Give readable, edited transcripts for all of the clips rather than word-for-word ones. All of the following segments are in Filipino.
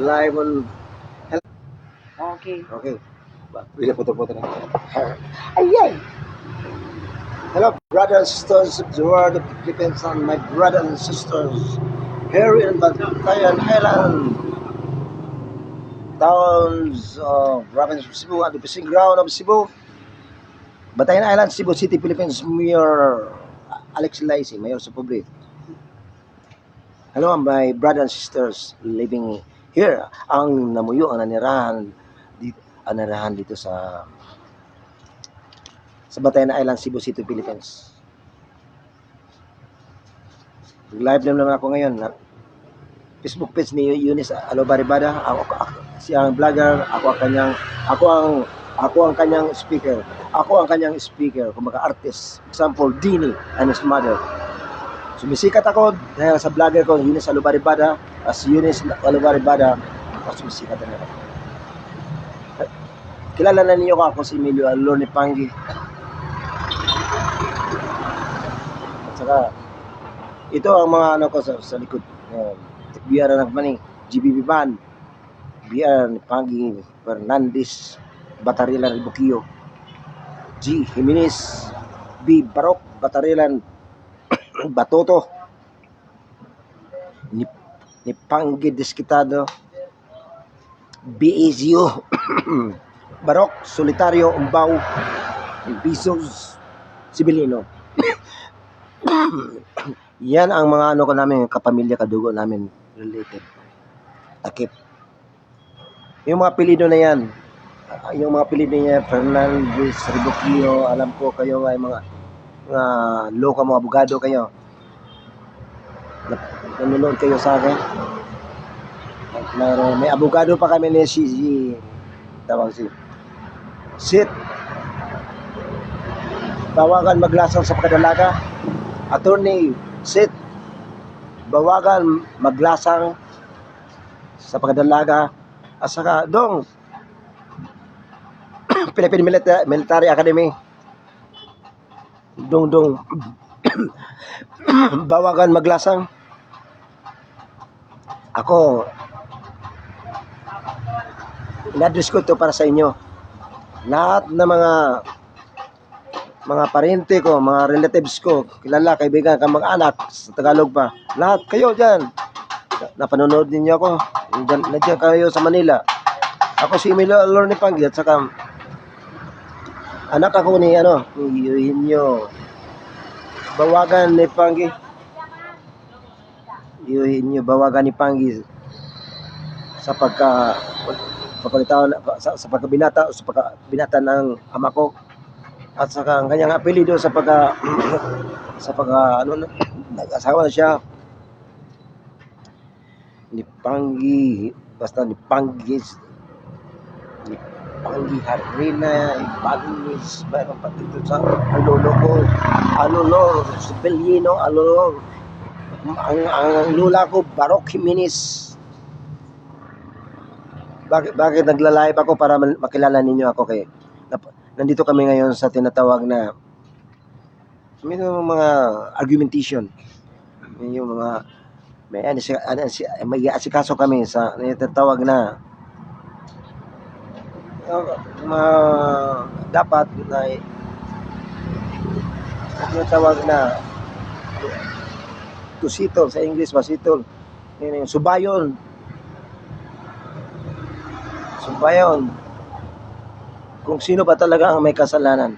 live on... Okay. Okay. Pwede puto-puto na. Ayan! Hello, brothers and sisters of the world of the Philippines and my brothers and sisters here in Bantayan Island, towns of province of Cebu and the fishing ground of Cebu. Bantayan Island, Cebu City, Philippines, Mayor Alex Laisi, Mayor sa Pobre. Hello, my brothers and sisters living here. Ang namuyo, ang nanirahan dito sa Bantayan Island, Cebu City, Philippines. Live naman ako ngayon. Facebook page ni Eunice Alobaribada. Ako siyang vlogger, ako ang kanyang speaker. Ako ang kanyang speaker, kumbaga artist. Example, Dini and his mother. Sumisikat ako dahil sa vlogger ko, Eunice Alobaribada. As Eunice Alobaribada, ako sumisikat na ako. Kilala na ninyo ako si Emilio Alorni Pangi. At saka, ito ang mga ano ko sa likod. BR na naman GBB Band, BR ni Pangi Fernandez, Batarilan Ribuquillo, G Jimenez, B Barok, Batarilan Batoto, ni Pangi Desquitado, B Ezio Barok, Solitario Umbao, ni Bizos Sibilino. Yan ang mga ano ko namin, kapamilya, kadugo namin, related. Takip. Yung mga apelyido na yan, Fernandez, Ribuquillo, alam ko kayo ay mga loka, mga abogado kayo. Nanonood kayo sa akin. May abogado pa kami ni tawag si Sit. Bawagan maglasang sa pagkadalaga. Attorney Sit, bawagan maglasang sa pagdalaga. At saka dong Philippine Military Academy, dong bawagan maglasang. Ako in-address ko to para sa inyo, lahat na mga parente ko, mga relatives ko, kilala, kaibigan, kamag-anak, sa Tagalog pa. Lahat kayo dyan. Napanonood ninyo ako. Nandiyan kayo sa Manila. Ako si Emilio Alorni Pangi at saka anak ako ni Eugenio. Bawagan ni Pangi. Eugenio, bawagan ni Pangi sa pagkabinata ng ama ko. At saka ang kanyang apelido sa nag-asawa na siya ni Pangi, basta ni Pangi Harina, Pangi, mayroon pati ito sa Alolor, Sibelino, Alolor. Ang lula ko, Barok Jimenez. Bakit nagla-live ako? Para makilala ninyo ako kay nandito kami ngayon sa tinatawag na may mga argumentation. Yung mga may asikaso kami sa tinatawag na dapat na tinatawag na tusitol sa English, masitol. Yung subayon. Kung sino ba talaga ang may kasalanan.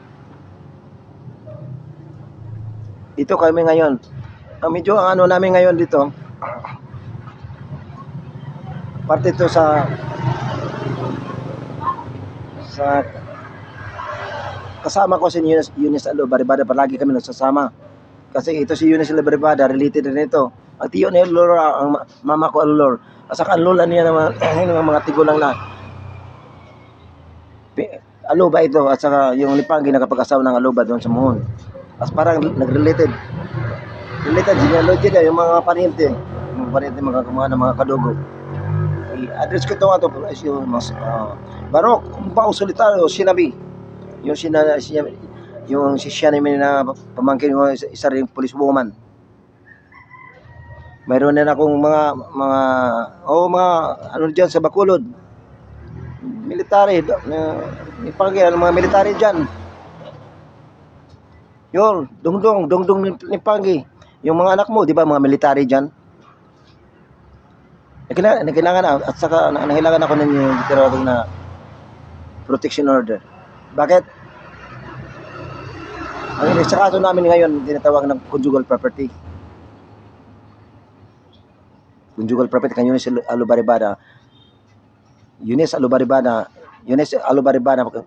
Dito kami ngayon. Medyo ang ano namin ngayon dito, parte ito sa kasama ko si Eunice Alobaribada. Palagi kami nagsasama. Kasi ito si Eunice Alobaribada, related na ito. Ang tiyo ni Alolor, ang mama ko Alolor. At saka ang lola niya ng mga tigulang na Aloba ito, at saka yung ni Pangi nakapag-asawa ng Aloba doon sa Mohon. As parang nag-related genealogy na yung mga pariente, mga kadugo. I-address ko ito nga ito, yung Barok, Umbao, Solitario, Sinabi. Yung si siya namin na pamangkin ko, isa rin police woman. Mayroon din akong mga ano diyan sa Bacolod. Military, mga military diyan. Yun, dungdong ni Panggi. Yung mga anak mo, di ba, mga military diyan. Kailangan na, at saka nangailangan ako ng yung tinatawag na protection order. Bakit? Ang sa kaso namin ngayon, tinatawag ng conjugal property. Conjugal property kan Eunice Alubaribada. Eunice Alubaribada,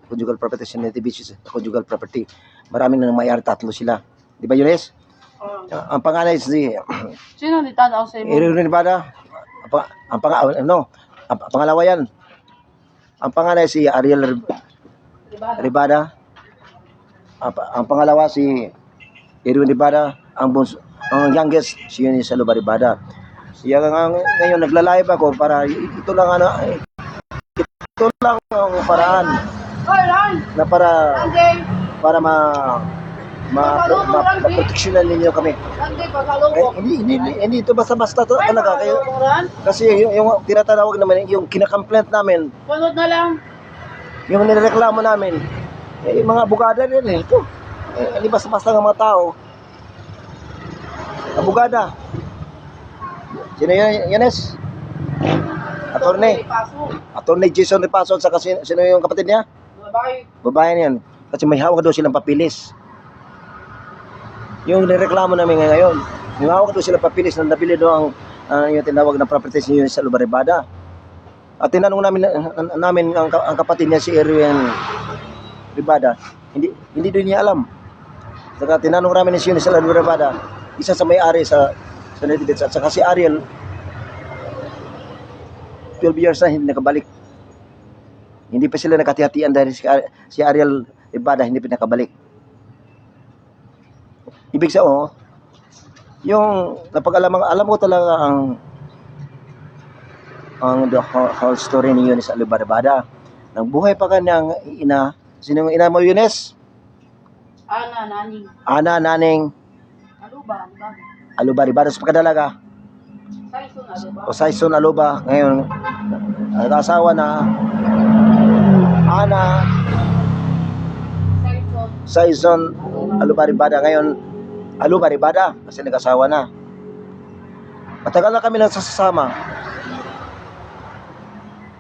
conjugal property, Sinete Beaches, conjugal property. Maraming nang may-ari, 3 sila. Di ba, Eunice? Ang panganay si Sino ni tanaw sa imo? Alubaribada. Ang pangalawa yan. Ang panganay si Ariel Ribada. Ang pangalawa si Erwin Ribada. Ang youngest si Eunice Alubaribada. Siya ngayon nagla-live ako para ito lang ang paraan na para maproteksyonan ninyo kami. Hindi ito basta-basta talaga kayo. Kasi yung tinatawag naman, yung kinaka-complaint namin, Punod na lang. yung nireklamo namin, mga abogada rin ito. Hindi basta-basta ng mga tao. Abogada. Sino yun, Yanes? Attorney Jason Repaso, at saka sino yung kapatid niya? Babae niyan. Kasi may hawak daw silang papilis. Yung nireklamo namin ngayon, may hawak daw silang papilis na nabili daw yung tinawag na properties niyo sa Alubaribada. At tinanong namin ang kapatid niya si Erwin Ribada, hindi doon niya alam. Saka tinanong namin si Eunice Alubaribada, isa sa may-ari sa Natividad, at saka si Ariel, 12 years na hindi nakabalik. Hindi pa sila nakati-hatian dahil si Ariel Ibada hindi pa nakabalik. Ibig sabihin, yung alam ko talaga ang the whole story ni Eunice Alubaribada. Nang buhay pa kanyang ina, sino yung ina mo, Eunice? Ana Naning Alubaribada sa pagkadalaga. Saison Aluba. Ngayon, nag-asawa na Ana Saison Alubaribada. Ngayon, Alubaribada kasi nag-asawa na. Matagal na kami nagsasama.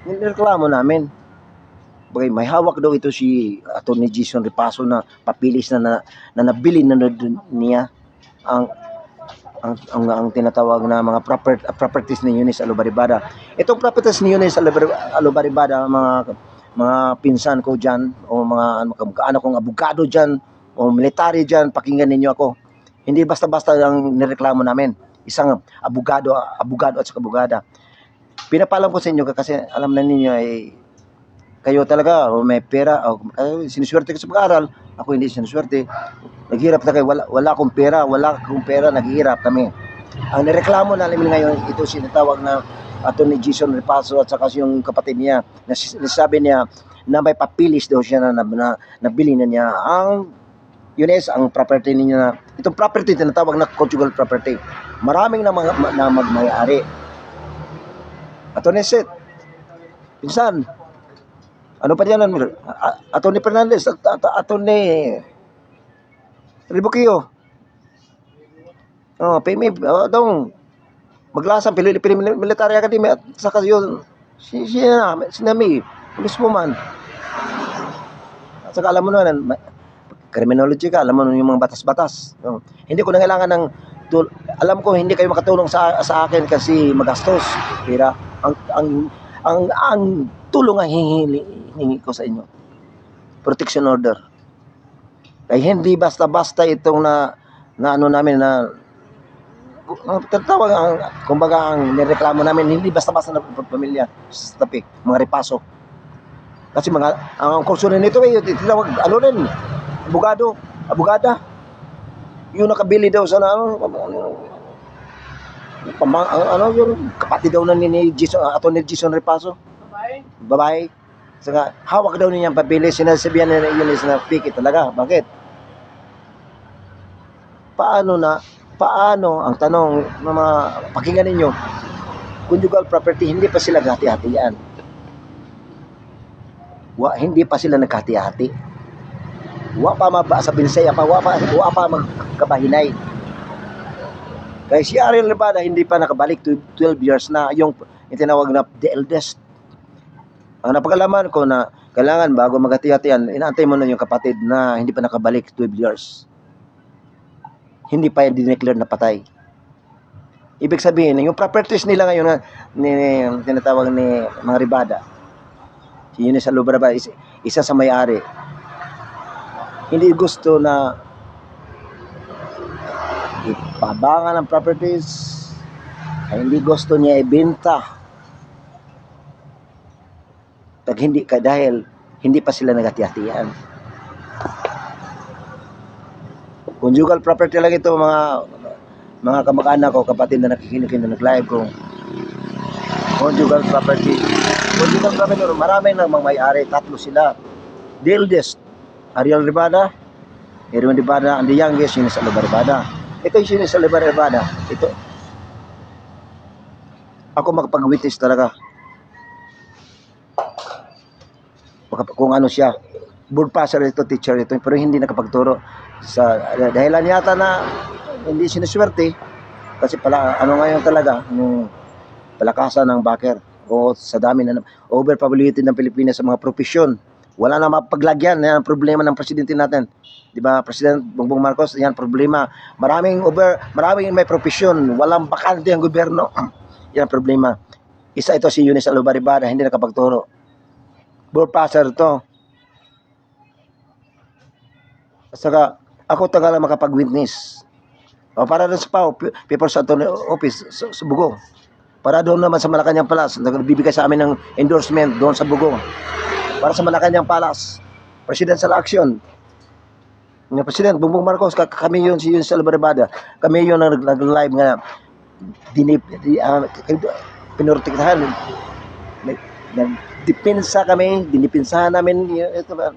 Nireklamo namin. Bagay, may hawak daw ito si Atty. Jason Repaso na papilis na nabili na niya ang tinatawag na mga properties ni Eunice Alubaribada. Itong properties ni Eunice Alubaribada, mga pinsan ko dyan, o mga anak kong abogado dyan, o military dyan, pakinggan ninyo ako. Hindi basta-basta ang nireklamo namin. Isang abogado at saka abogada. Pinapalam ko sa inyo kasi alam na ninyo ay kayo talaga o may pera o sinuswerte ko sa pag-aaral, ako hindi sinuswerte. Naghihirap na kayo, wala akong pera, naghihirap kami. Ang nireklamo namin ngayon, ito sinatawag na Atty. Jason Repaso at saka yung kapatid niya, nasabi niya na may papilis daw siya na nabili na niya ang Eunice, ang property niya. Itong property tinatawag na conjugal property. Maraming na magmay-ari. Atty. Seth, pinsan, ano pa diyan? Atty. Fernandez, Atty. Ribuquillo. PMI, dong maglasang Military Academy at saka yun sinami mismo man. At saka alam mo naman, criminology ka, alam mo yung mga batas-batas. Hindi ko nangailangan ng alam ko hindi kayo makatulong sa akin kasi magastos. Pera ang tulong ang hihingi ko sa inyo. Protection order. Ay hindi basta-basta itong na ano namin na tatawag kumbaga ang nireklamo namin, hindi basta-basta na pamilya sa tapi, mga Repaso. Kasi ang kurso nito ay tinawag ano rin, abogada. Yung nakabili daw sa yung kapatid daw na ni Jason, Atty. Jason Repaso. Babae. Saka hawak daw niya ang papili, sinasabihan na Eunice na fake talaga. Bakit? Paano na paano, ang tanong ng mga pakinggan ninyo, conjugal property, hindi pa sila hati-hatian. Hindi pa sila nagkati-hati. Wa pa maba sa Binsaya pa, wa pa magkabahinay. Kaya si Ariel Levada hindi pa nakabalik to 12 years na yung tinawag na the eldest. Ang napagalaman ko na kailangan bago maghati-hatian, inaantay mo na yung kapatid na hindi pa nakabalik 12 years. Hindi pa yung dineclare na patay. Ibig sabihin, yung properties nila ngayon na tinatawag ni mga Ribada, si Eunice Alubarba, isa sa may-ari, hindi gusto na ipabangan ang properties, ay hindi gusto niya ibenta. Dahil hindi pa sila naghati-hatian. Conjugal property lang ito, mga kamag-anak ko, kapatid na nakikinig na nag-live ko. Conjugal property. Conjugal property, marami nang mga may-ari, 3 sila. The eldest, Ariel Ribada, Erwin Ribada, and the youngest, Eunice Alubarba. Ito yung Eunice Alubarba. Ito. Ako makapag-witness talaga. Kung ano siya. Board passer ito, teacher ito, pero hindi nakapagturo. Dahilan yata na hindi sinuswerte. Kasi pala, ano ngayon talaga, yung palakasan ng backer. O sa dami na overpopulated ng Pilipinas sa mga profesyon. Wala na mapaglagyan. Yan ang problema ng presidente natin. Di ba, President Bongbong Marcos, yan problema. Maraming may profesyon. Walang bakante ang gobyerno. Yan ang problema. Isa ito si Eunice Alubarba, hindi nakapagturo. Board passer to. Saka, ako tagal makapag-witness. O, para doon sa PAO, People's Attorney Office, sa Bugo. Para doon naman sa Malacanang Palace, nagbibigay sa amin ng endorsement doon sa Bugo. Para sa Malacanang Palace, Presidential Action. Yung President Bongbong Marcos, kami yun, si Eunice Alubarba, kami yun ang nag-live nga, pinurtiktahan, dipinsa kami, dinipinsahan namin, ito ba,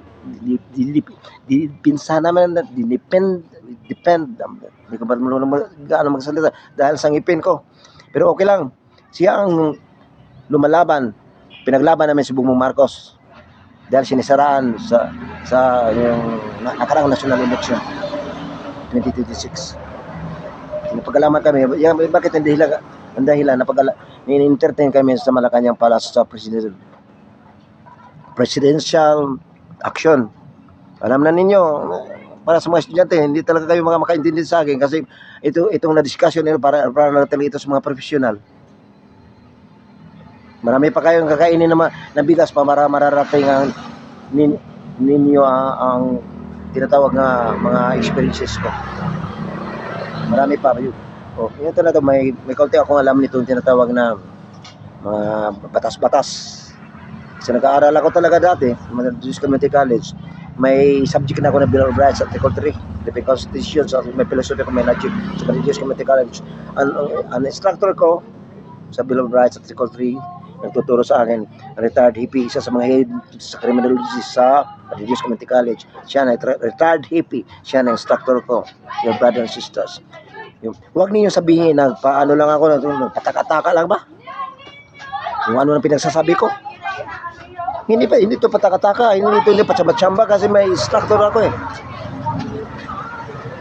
dinipinsahan namin, depend, hindi ko ba gaano magsalita, dahil sa ngipin ko. Pero okay lang, siya ang lumalaban, pinaglaban namin si Bongbong Marcos, dahil sinisaraan sa yung nakarang national election 2026. Napagalaman kami, bakit ang dahilan ni-entertain kami sa Malacanang Palace sa presidential action. Alam na ninyo, para sa mga estudyante, hindi talaga kayo makaintindi sa akin kasi itong na-discussion nila para talaga ito sa mga professional. Marami pa kayong kakainin na bigas pa mararating ang ninyo ang tinatawag na mga experiences ko. Marami pa. Yun talaga, may kaunti akong alam nito yung tinatawag na mga batas-batas. Kasi nag-aaral ako talaga dati, Jewish Community College. May subject na ako na Bill of Rights, Article 3, the Constitution, so may philosophy ko, may logic sa Jewish Community College. Ang instructor ko sa Bill of Rights, Article 3, nagtuturo sa akin, retired hippie, isa sa mga head sa criminology sa Jewish Community College. Siya na retired hippie, siya na instructor ko, your brothers and sisters. Huwag niyo sabihin na paano lang ako, pataka-taka lang ba? Kung ano ang pinagsasabi ko. Hindi to pataka-taka, hindi patsamba-tsamba kasi may instructor ako eh.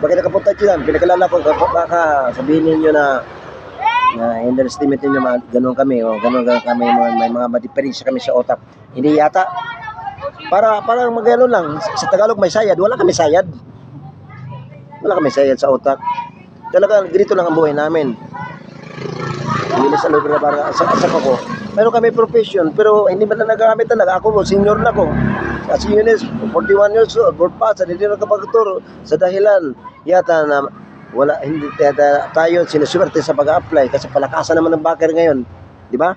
Bakit nakapunta dyan? Pinakalala ko, baka sabihin niyo na underestimate niyo ganun kami, o ganun kami, may mga madiferensya kami sa otak. Hindi yata. Parang magano lang, sa Tagalog may sayad, wala kami sayad. Wala kami sayad sa otak. Talaga, ganito lang ang buhay namin. Hindi sa loob na parang asak ako. Meron kami profession, pero hindi ba na nagamit talaga? Ako, senior na ko. Kasi Eunice, 41 years old, board pass, hindi na nakapagturo sa dahilan yata na wala, hindi tayo sinuswerte sa pag-apply kasi palakasan naman ng backer ngayon. Di ba?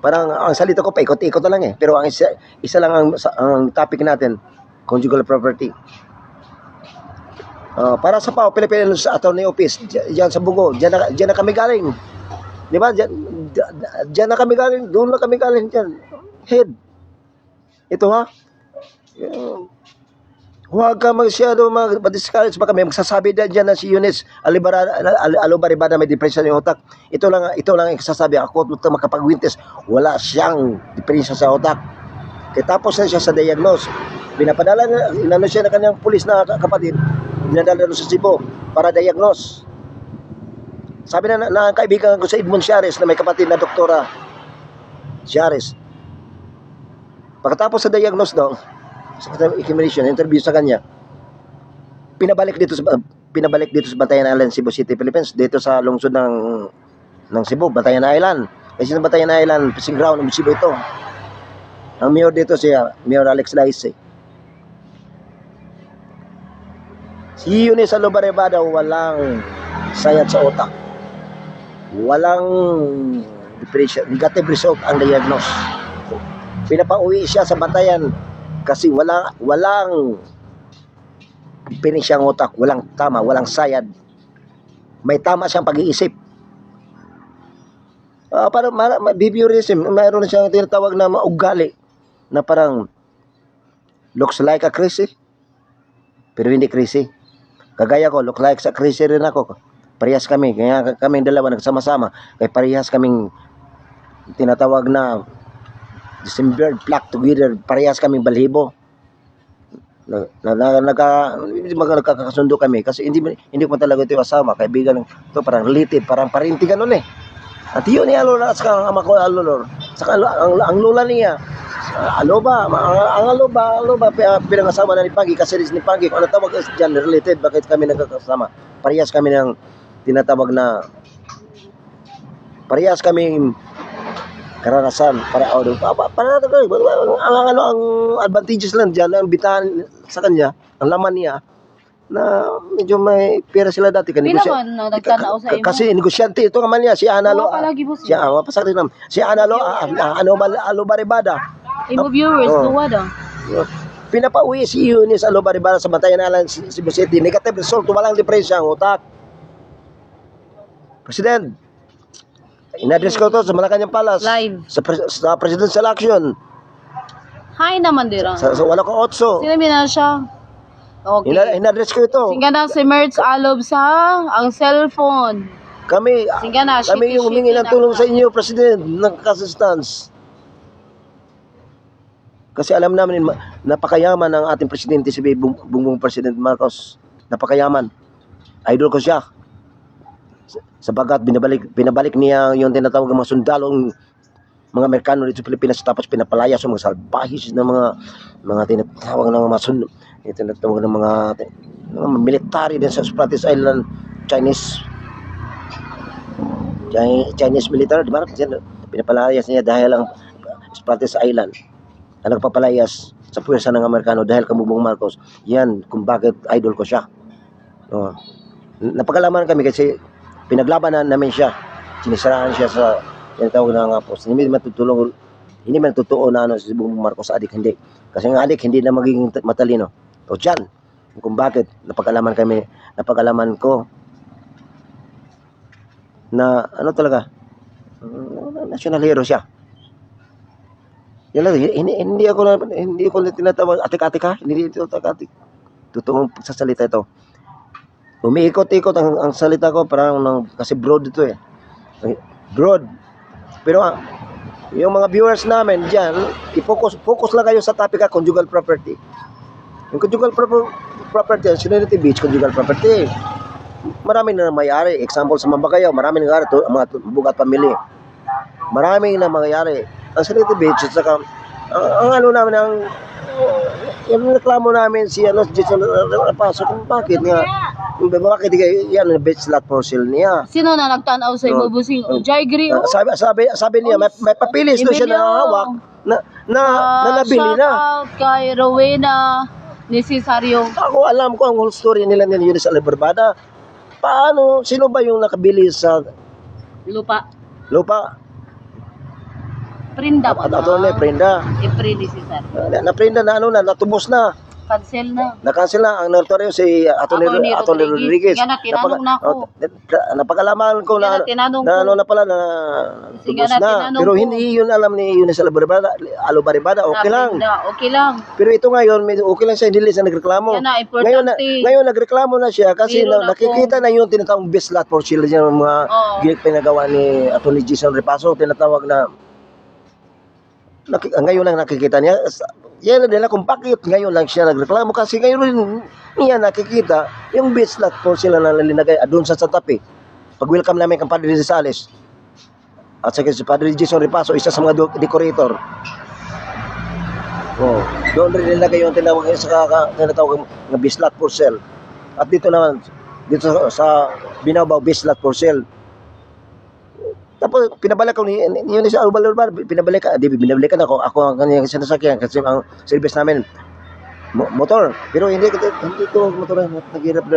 Parang ang salita ko, paikot-ikot na lang eh. Pero ang isa lang ang topic natin, conjugal property. Para sa PAO, Philippine Attorney Office, diyan sa Bugo, diyan na kami galing. Di ba? Diyan na kami galing, doon na kami galing diyan. Head. Ito ha. Huwag ka masyado mag-discourage. Baka may magsasabi dyan na si Eunice Alobaribada may depression yung utak. Ito lang ang sasabi. Ako makapag-witness. Wala siyang depression sa utak. Kaya tapos na siya sa diagnose. Pinapadala na, inano siya na kanyang pulis na kapatid. Pinadala doon sa Cebu para diagnose. Sabi na kaibigan ko sa Edmond Shares na may kapatid na doktora Shares. Pagkatapos sa diagnose daw, sa examination, interview sa kanya, pinabalik dito sa Batayan Island, Cebu City, Philippines, dito sa lungsod ng Cebu, Batayan Island. Kasi sa Batayan Island, fishing ground ng Cebu ito. Ang mayor dito siya, Mayor Alex Laise. Si Eunice Alobaribada walang sayad sa utak. Walang depression, negative result ang diagnose. Pinapauwi siya sa Batayan kasi walang pinis siyang utak, walang tama, walang sayad. May tama siyang pag-iisip. Para behaviorism, mayroon siyang tinatawag na ugali na parang looks like a crazy pero hindi crazy. Kagaya ko, look like sa crazy rin ako. Parehas kami, kaya kami dalawa nagsama-sama. Kaya parehas kaming tinatawag na December flock together. Parehas kaming balhibo. Nagkakasundo kami kasi hindi ko talaga ito asama. Kaibigan ito, parang relative, parang parinti ganun eh. At yun ni Alola, saka ang ama ko Alolor, saka ang lola niya, Aloba, ang Aloba, pinangasama na ni Pagi, kasi ni Pagi, kung ano tawag dyan, related, bakit kami nagkakasama? Parehas kami ng tinatawag na, parehas kami karanasan, para ang advantages lang dyan, ang bitaan sa kanya, ang laman niya, na medyo may pera sila dati. Hindi naman nagtanaw sa imo. Kasi negosyante ito naman niya, si Analo. Palagi mo Siya, mapasakit naman. Si Analo, Alobaribada. Imo viewers, tuwa daw. Pinapauwi si Eunice Alobaribada sa Batayan Island, Cebu City. Negative result, walang depresya ang utak. President, in-address ko to sa Malacanang Palace. Live. Sa presidential election. Hi naman dira. Sa wala ko otso. Sinabi na siya. Okay. In-address ko ito. Singa na si Mertz Alob sa ang cellphone. Kami yung humingi ng tulong sa inyo, President, ng assistance. Kasi alam namin, napakayaman ang ating Presidente, si Bongbong President Marcos. Napakayaman. Idol ko siya. Sabagat pinabalik niya yung tinatawag ng mga sundalong mga Amerikano dito sa Pilipinas, tapos pinapalaya sa mga salbahis na mga tinatawag ng mga tinatawag ng mga military din sa Spratlys Island, Chinese military, di ba? Pinapalayas niya dahil ang Spratlys Island ang nagpapalayas sa puwersa ng Amerikano dahil kay Bongbong Marcos. Yan kung bakit idol ko siya. Napagalaman kami kasi pinaglabanan namin siya. Sinisiraan siya sa tinatawag na nga post. Hindi man totoo na si Bongbong Marcos adik, hindi. Kasi ang adik hindi na magiging matalino. O dyan, kung bakit napag-alaman ko na ano talaga, national hero siya. Yan lang, hindi ako tinatawag atik-atik ha, hindi ito atik-atik. Totoong pagsasalita ito. Umiikot-ikot ang salita ko, parang kasi broad ito eh. Broad. Pero yung mga viewers namin dyan, focus lang kayo sa topic conjugal property. Yung conjugal property, Serenity Beach, conjugal property. Marami na mayari. Example sa Mambagayaw, marami na mayari, mga bugat pamilya. Marami na mayari. Ang Serenity Beach, at saka, ang ano namin, yung reklamo namin si Jason Rapasok, bakit yan ang beach lot for sale niya. Sino na nagtanaw sa imo busing? Jai Grio. Sabi niya, may papilis doon siya na hawak na nabili na. Shout out kay Rowena ni Cesario. Ako alam ko ang whole story nila ni Eunice Alobaribada. Paano, sino ba yung nakabili sa Lupa. At Prinda pa Prenda. April ni Cesario. Na Prenda na natubos na. Cancel na. Na-cancel na ang notaryo si Atty. Rodriguez. Sige na, tinanong na ako. Napag-alaman ko Sige na, na tinanong na ko. ano na pala na Sige tubos na, na. tinanong Pero ko. hindi yun alam ni Eunice Alobaribada. Okay lang. Okay lang. Pero ito ngayon, okay lang siya, hindi siya nagreklamo. Yan na, Ngayon, importante. ngayon nagreklamo na siya kasi Meron nakikita na yung tinatawag best lot for sale niya, mga Oo. pinagawa ni Atty. Jason Repaso, tinatawag na ngayon lang nakikita niya. Yan na nila kung bakit ngayon lang siya nagreklamo kasi ngayon rin niya nakikita yung best lot for sale na linagay doon sa Santa Fe. Pag-welcome namin kang Padre Rizales at saka si Padre Jason Repaso, isa sa mga decorator. Oh, doon rin nilagay yung tinawag tinatawag ng bislat for sale. At dito naman, dito sa Binabaw, bislat for sale. Tapos pinabalik ko ni yun sa Albalorbar, binabalikan ako ang kanyang sinasakyan kasi ang service namin motor. Pero hindi ito motor, naghirap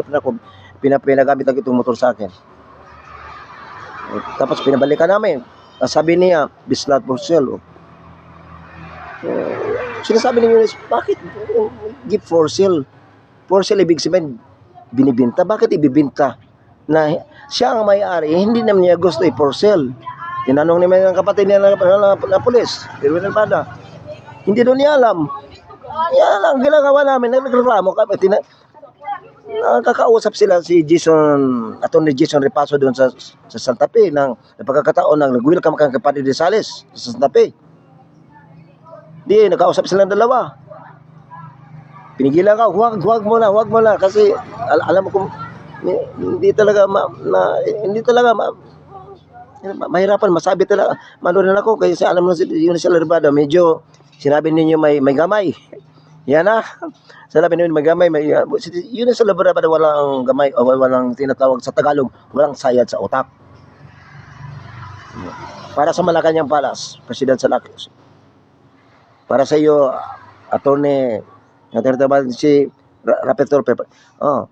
na ako. Pinagamit ang itong motor sa akin. Tapos pinabalikan namin. Sabi niya, bislat for sale. Sinasabi ni Eunice, bakit gift for sale? For sale, ibig sabihin, binibinta. Bakit ibibinta? Na siya ang may-ari, hindi naman niya gusto for sale. Tinanong naman ng kapatid niya na pulis, Irwin Albada. Hindi doon niya alam. Yan ang ginagawa namin, nagreklamo kami. Nakakausap sila si Atty. Jason Repaso doon sa Santa Fe ng pagkakataon ng nag-welcome kang kapatid de Sales sa Santa Fe. Di, nakausap silang dalawa. Pinigilan ka, huwag mo na kasi alam mo kung hindi talaga mahirapan masabi talaga. Manunan ako kasi alam mo yun sa Larbada, medyo sinabi ninyo may gamay. Yan na. Sinabi ninyo may gamay, yun sa Larbada walang gamay o walang tinatawag sa Tagalog, walang sayad sa utak. Para sa Malacanang Palace, President Salakis. Para sa iyo, attorney, natin si Rapitor Pepe. Oh,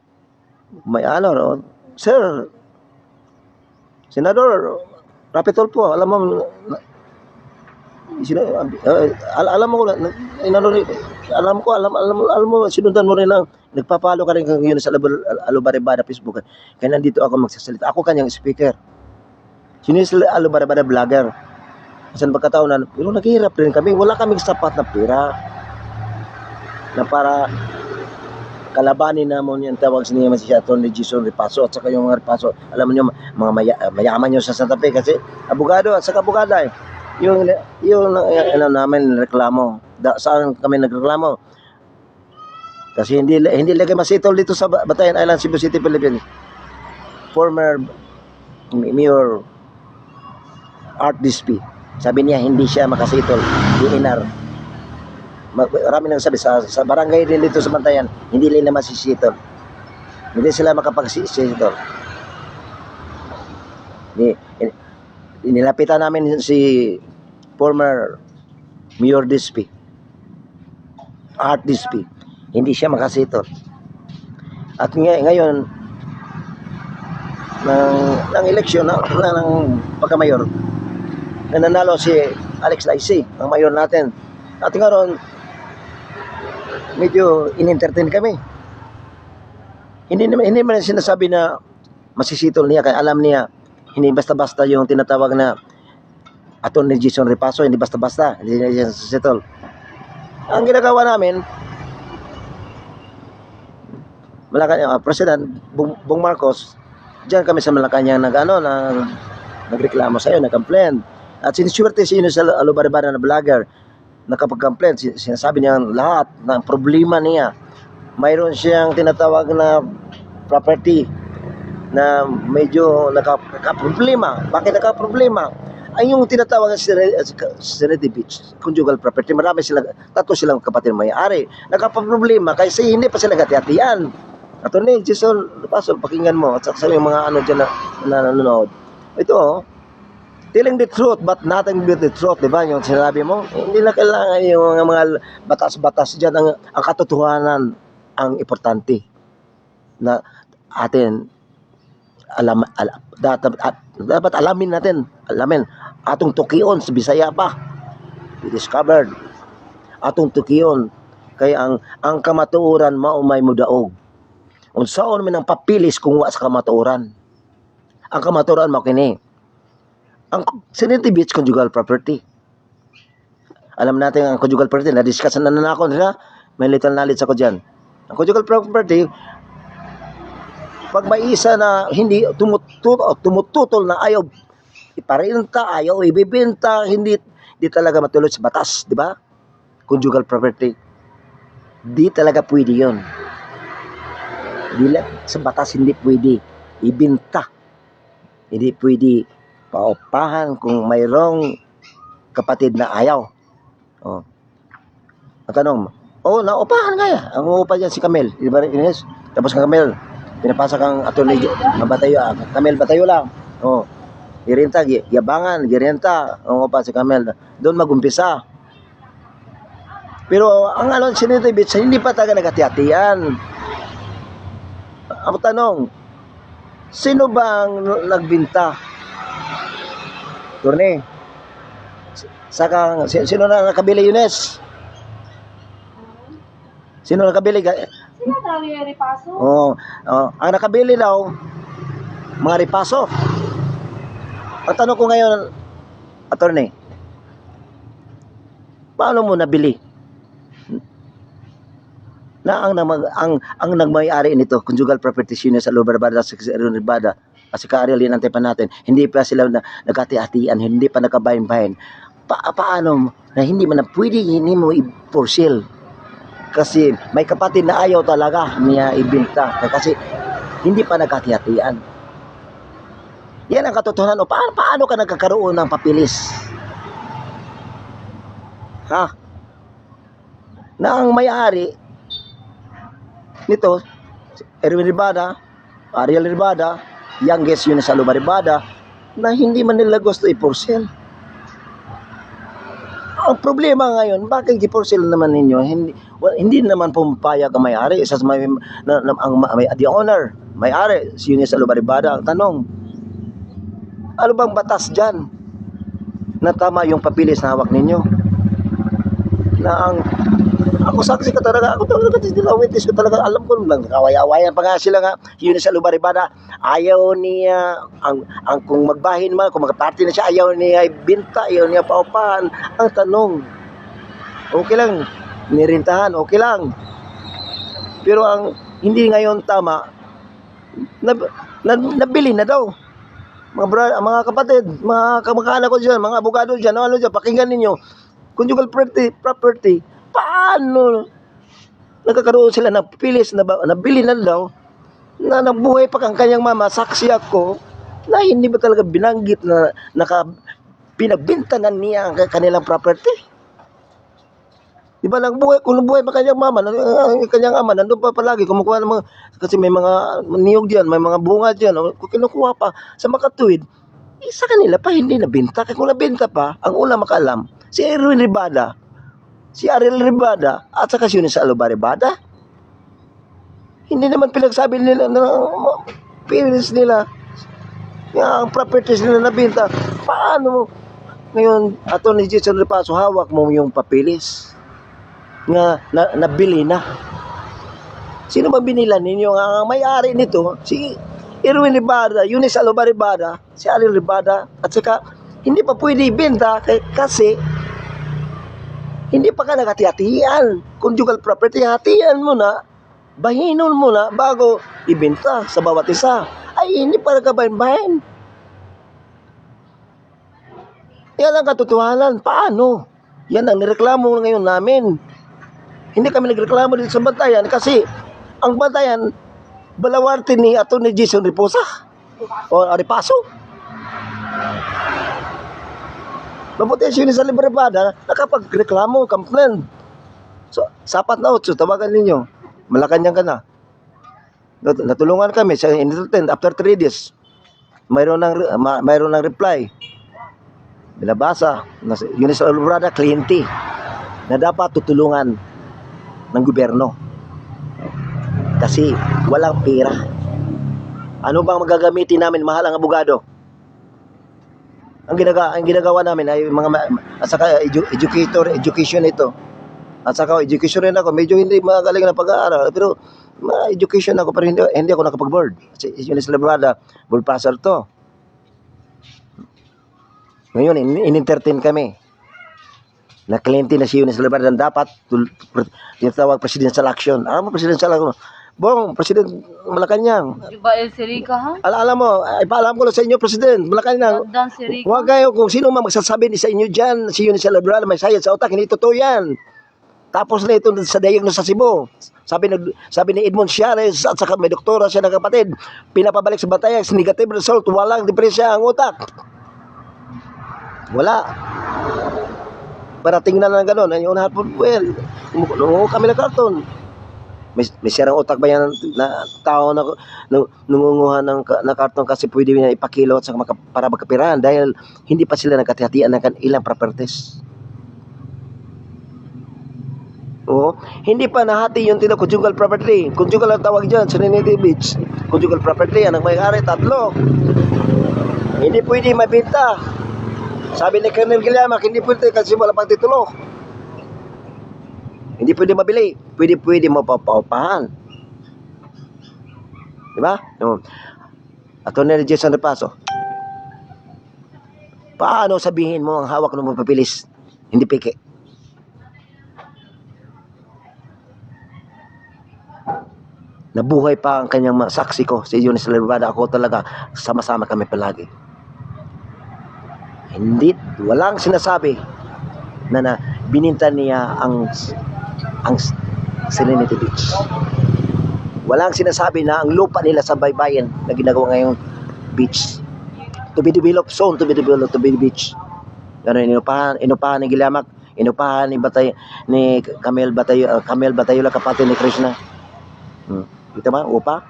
may no? Sir, Senador Rapitor po, alam mo, alam mo, sinundan mo rin lang, nagpapalo ka rin kung yun sa Alobaribada Facebook. Kaya nandito ako magsasalita. Ako kanyang speaker. Sino yung Alobaribada vlogger? Kasi pagkataon na, pero naghihirap rin kami. Wala kaming sapat na pera na para kalabanin naman yung tawag sa niya si Atty. Jason Repaso at saka yung Repaso. Alam mo nyo, mga mayaman nyo sa Santa Fe kasi abogado at saka abogada eh. Yung namin reklamo. Saan kami nagreklamo? Kasi hindi lagay masitol dito sa Batayan Island, Cebu City, Philippines. Former Mayor Art Dispi. Sabi niya hindi siya makasitol, DNR. Marami nang sabi sa barangay din dito sa Bantayan, hindi nila masisitol. Hindi sila makapagsisitol. Nilapitan namin si former Mayor Dispi, Art Dispi. Hindi siya makasitol. At ngayon ng eleksyon ng pagkamayor, nanalo si Alex Laisi, ang mayor natin. At ngayon, medyo in-entertain kami. Hindi man sinasabi na masisitol niya, kaya alam niya, hindi basta-basta yung tinatawag na Atty. Jason Repaso, hindi basta-basta, hindi niya masisitol. Ang ginagawa namin, Malacanang, President Bong Marcos, diyan kami sa Malacanang nagreklamo sa'yo, nag-complain. At siniswerte si Eunice Alobaribada na vlogger, nakapag-complain, sinasabi niya lahat ng problema niya. Mayroon siyang tinatawag na property na medyo nakaproblema. Bakit nakaproblema? Ay yung tinatawag na Serenity Beach, conjugal property. Marami tatlo silang kapatid may-ari. Nakaproblema kasi hindi pa sila hati-hatian. Atty. Jason Repaso, pakinggan mo at sa yung mga na nanonood. Ito, telling the truth but nothing but the truth, di ba? Yung sinabi mo, hindi na kailangan yung mga batas-batas dyan. Ang katotohanan ang importante na atin dapat alamin atong tukion sa Bisaya pa, discovered atong tukion Kay ang kamatuoran maumay mudaog. Unsaon man ang papilis kung wa sa kamatuoran. Ang kamatuoran mao kini. Ang sensitive conjugal property. Alam natin ang conjugal property, na-discuss na ako nila. May little knowledge ako diyan. Ang conjugal property, pag may isa na hindi tumututol na ayaw iparinta, ayaw ibibenta, hindi talaga matulad sa batas, di ba? Conjugal property. Di talaga pwede yun. Sa batas hindi pwede ibenta. Hindi pwede paupahan kung mayroong kapatid na ayaw. Oh. Ang tanong, naupahan kaya. Ang uupa dyan si Camel. Di ba, Ines? Tapos kang Camel, pinapasa kang attorney, mabatayo, Camel batayo lang. Oh. Girenta, yabangan, girenta, ang upa si Camel. Doon magumpisa. Pero ang Sinita Beach, hindi pa talaga nagati-hatian. Ang tanong, sino bang nagbinta? Turne. Sino na nakabili, Yunes? Sino nakabili? Sino tayo yung ripaso? Ang nakabili daw, mga ripaso. Ang tanong ko ngayon, attorney, paano mo nabili? Na ang nagmay-ari nito, conjugal property unit sa Lubarbada, sa Lubarbada, kasi ka-Ariel pa natin, hindi pa sila nagkati-hatian, hindi pa nakabahin-bahin. Paano na hindi man na pwede hindi mo i-for sale? Kasi may kapatid na ayaw talaga niya ibinta kasi hindi pa nagkati-hatian. Yan ang katotohanan. O paano ka nagkakaroon ng papilis? Ha? Na ang may-ari nito, Erwin Ribada, Ariel Ribada, youngest yun sa Lubarbada, na hindi man nila gusto i-for sale. Ang problema ngayon, bakit i-for sale naman ninyo? Hindi naman pumapayag ang may-ari. The owner, may-ari, yun sa Lubarbada. Ang tanong, ano bang batas dyan na tama yung papilis na hawak ninyo? Na ako saksi ka talaga, ako talaga witness ko talaga, alam ko lang, away-awayan pa nga sila nga, yun sa Lubarbada, ayaw niya, kung magbahin man, kung magparty na siya, ayaw niya ibinta, ayaw niya paupahan. Ang tanong, okay lang, nirintahan, okay lang. Pero ang hindi ngayon tama, nabili na daw. Mga kapatid, mga kamag-anak ko dyan, mga abogado dyan, ano dyan, pakinggan ninyo, conjugal property, paano nagkakaroon sila ng pilis na nabili na daw, na nabuhay pa kang kanyang mama, saksi ako, na hindi ba talaga binanggit na pinagbinta na niya ang kanilang property? Di ba kung nabuhay pa kanyang mama, kanyang ama, nandun pa palagi, kumukuha ng mga, kasi may mga niyog diyan, may mga bunga diyan, kung kinukuha pa sa makatuwid, sa kanila pa hindi nabinta. Kaya kung nabinta pa, ang una makaalam, si Erwin Ribada, si Ariel Ribada, at saka si Yunis Lubarbada. Hindi naman pinagsabi nila na parents nila, ang properties nila nabinta. Paano ngayon, Atty. Jason Repaso, hawak mo yung papilis nga nabili na? Sino ba binila ninyo? Ang may-ari nito, si Erwin Ribada, Yunis Lubarbada, si Ariel Ribada, at saka hindi pa pwede ibenta kasi hindi pa ka nagati-hatian. Conjugal property, hatian mo na, bahinon mo na bago ibenta sa bawat isa. Ay, hindi pa nagkabahin-bahin. Yan ang katotohanan. Paano? Yan ang nireklamo ngayon namin. Hindi kami nagreklamo dito sa Bantayan kasi ang Bantayan, balawarte ni Atty. Jason Reposa o Repaso. Mabuti siya sa Lubarbada, nakapagreklamo, complain. So, sapat na 8, tawagan ninyo. Malacanang ka na. Natulungan kami sa entertain after 3 days. Mayroon ng reply. Binabasa, Yunis Lubarbada, kliyente na dapat tutulungan ng gobyerno. Kasi walang pera. Ano bang magagamitin namin, mahal ang abogado? Ang ginagawa namin ay mga saka education ito. At saka education rin ako. Medyo hindi magaling na pag-aaral. Pero education ako pero hindi ako nakapag-board. Kasi Eunice Labrada, board passer to. Ngayon, in-entertain kami. Na kliyente na si Eunice Labrada dapat tinatawag presidential action. Alam mo, presidential action. Bong, President Malacanang. Di ba El Sirica, ha? Alam mo, ipaalam ko lang sa inyo, President Malacanang. Dan Sirica. Huwag kayo kung sino man magsasabi ni sa inyo dyan, si Eunice Labrada may sayad sa utak, hindi totoo yan. Tapos na ito sa diagnosis sa Cebu. Sabi ni Edmond Chiares at saka may doktora siya ng kapatid, pinapabalik sa Batayags, negative result, walang depresya ang utak. Wala. Para tingnan na gano'n, ayun na po, well, kami na karton. May sirang utak ba yan na tao na nangunguha ng karton kasi pwede na ipakilo at saka para magkapirahan dahil hindi pa sila nagkatihatian ng ilang properties. Oo. Hindi pa nahati yung conjugal property. Conjugal ang tawag dyan, Serenity Beach. Conjugal property, ang may-ari, 3. Hindi pwede mabenta. Sabi ni Colonel Gillamak, hindi pwede kasi wala pang titulo. Hindi pwede mabili. Pwede mapapaupahan. Diba? Attorney Jason Repaso. Paano sabihin mo ang hawak ng mapapilis? Hindi peke. Nabuhay pa ang kanyang saksi ko si Eunice Labrada. Ako talaga, sama-sama kami palagi. Hindi, walang sinasabi na bininta niya ang Serenity Beach. Walang sinasabi na ang lupa nila sa baybayin na ginagawa ngayong beach. To be developed soon, to be developed, to be beach. Ganun, inupahan ni Gillamak, inupahan ni Camel Batayola, kapatid ni Krishna. Ito ba? Upa?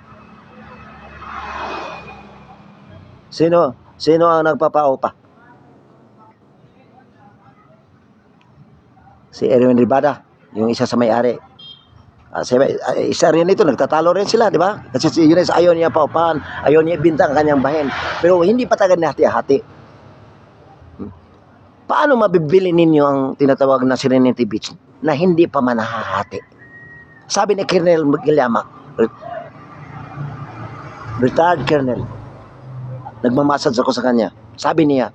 Sino ang nagpapaupa? Si Erwin Ribada, yung isa sa may-ari. Isa rin ito, nagtatalo rin sila, di ba? Kasi si Eunice ayaw niya paupahan, ayaw niya ibinta ang kanyang bahin. Pero hindi pa tagal na hati-hati. Paano mabibili ninyo ang tinatawag na Serenity Beach na hindi pa manahahati? Sabi ni Colonel Gillamak, retired colonel, nagmamasad ako sa kanya. Sabi niya,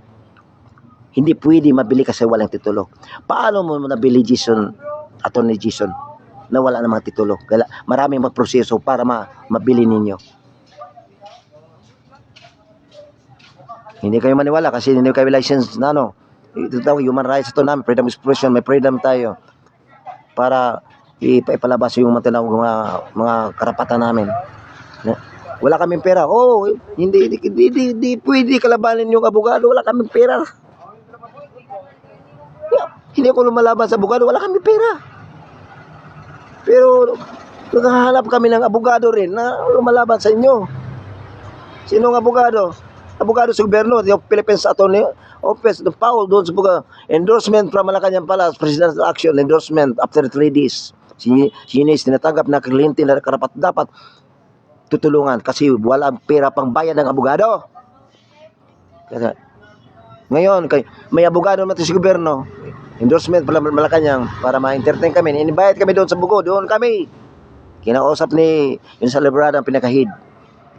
hindi pwede mabili kasi walang titulo. Paano mo nabili, Attorney Jason, na wala namang titulo? Maraming magproseso para mabili ninyo. Hindi kayo maniwala kasi hindi kayo license na ito daw, human rights ito namin, freedom of expression, may freedom tayo para ipalabas yung mga karapatan namin. Wala kaming pera. Hindi pwede kalabanin yung abogado, wala kaming pera. Hindi ako lumalaban sa abogado, wala kaming pera. Pero naghahanap kami ng abogado rin na lumalaban sa inyo. Sinong abogado? Abogado sa gobyerno, yung Philippines Attorney Office, the Paul, doon sa endorsement from Malacanang Palace, Presidential Action, endorsement after 3 days. Si Eunice, tinatanggap na kliyente na karapat dapat tutulungan kasi walang pera pang bayad ng abogado. Kasi, ngayon, may abogado naman sa gobyerno, endorsement pala Malacanang para ma-entertain kami. In-invite kami doon sa Bugo, doon kami. Kinausap ni Eunice Labrada ang pinakahid.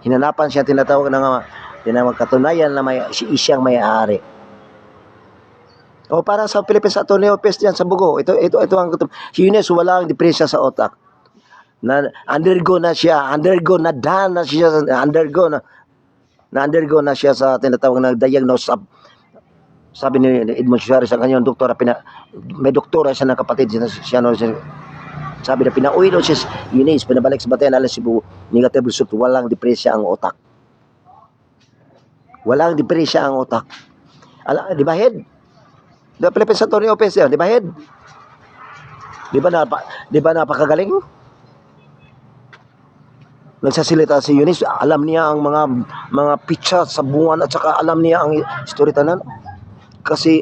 Hinanapan siya, tinatawag ng katunayan na siyang may-ari. Para sa Philippines Attorney Office diyan sa Bugo. Ito ang si Eunice walang depresya sa utak. Undergo na siya sa tinatawag na diagnose. Sabi ni Edmond Chiares ang kanyang doktora, may doktora siya ng kapatid siya sabi na pinauwi daw siya Eunice, pinabalik sa Batayan alas Cebu, negative result, walang depresya ang utak. Walang depresya ang utak. Di ba, head? The Philippines Attorney Office, di ba, head? Di ba napakagaling? Nagsasalita si Eunice, alam niya ang mga pitsa sa buwan at saka alam niya ang story tanan. Kasi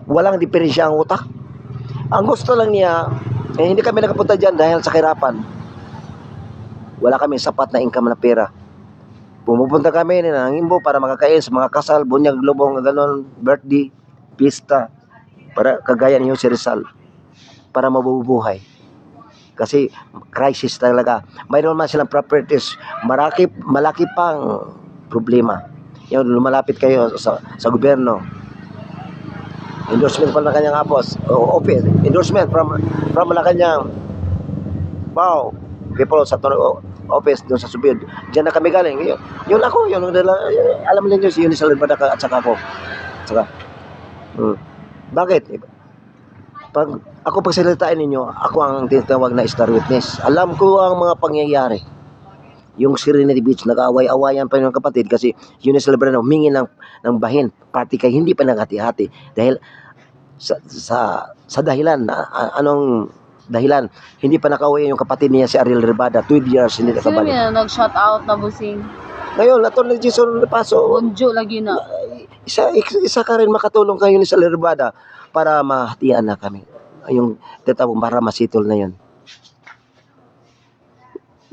walang depresya ang utak. Ang gusto lang niya, hindi kami nakapunta dyan dahil sa kahirapan. Wala kami sapat na income na pera. Pumupunta kami ng Imbo para makakain sa mga kasal, bunyag, lubong, ganon, birthday, pista, para kagaya niyo si Rizal. para mabubuhay. Kasi crisis talaga. Mayroon man silang properties, malaki pang problema. Yung lumalapit kayo sa gobyerno, endorsement pa ng kanyang office, endorsement from Malacanang, wow, people sa office doon sa Subiod. Diyan na kami galing. Yun ako, alam niyo si Eunice Alvarada at saka ako. Saka, bakit? Pag pagsalitain ninyo, ako ang tinatawag na star witness. Alam ko ang mga pangyayari. Yung Serenity Beach, nag-away-awayan pa yung kapatid kasi Eunice Alvarada humingi ng bahin. Party kay hindi pa naghati-hati. Dahil sa dahilan, anong dahilan? Hindi pa nakauwi yung kapatid niya si Ariel Ribada. 2 years hindi Sino nakabalik. may nag-shout out na busing? Ngayon, Atty. Jason Paso, Bunjo lagi na. isa ka rin makatulong kayo ni Ariel Ribada para mahatian na kami. Yung tatawag para masitol na yun.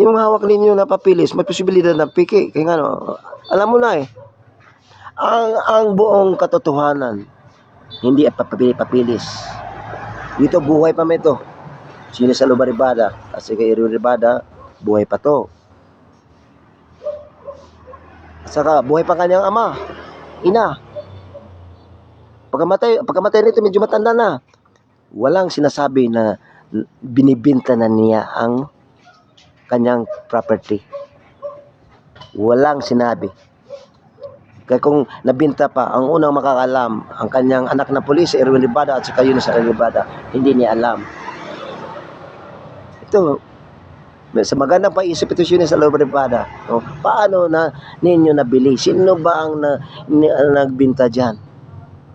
Yung hawak ninyo na papilis, may posibilidad na piki. Kaya nga, alam mo na ang buong katotohanan, hindi papilis. Dito, buhay pa may ito. Sino sa Ribada? Kasi kay Ariel Ribada, buhay pa to. Saka, buhay pa kanyang ama, ina. Pagkamatay nito, medyo matanda na. Walang sinasabi na binibinta na niya ang kanyang property. Walang sinabi. Kaya kung nabinta pa, ang unang makakalam, ang kanyang anak na pulis, Erwin Ribada at saka Eunice Ribada, hindi niya alam. Ito, sa magandang paisip ito si Eunice Ribada. Paano na ninyo nabili? Sino ba ang nagbinta dyan?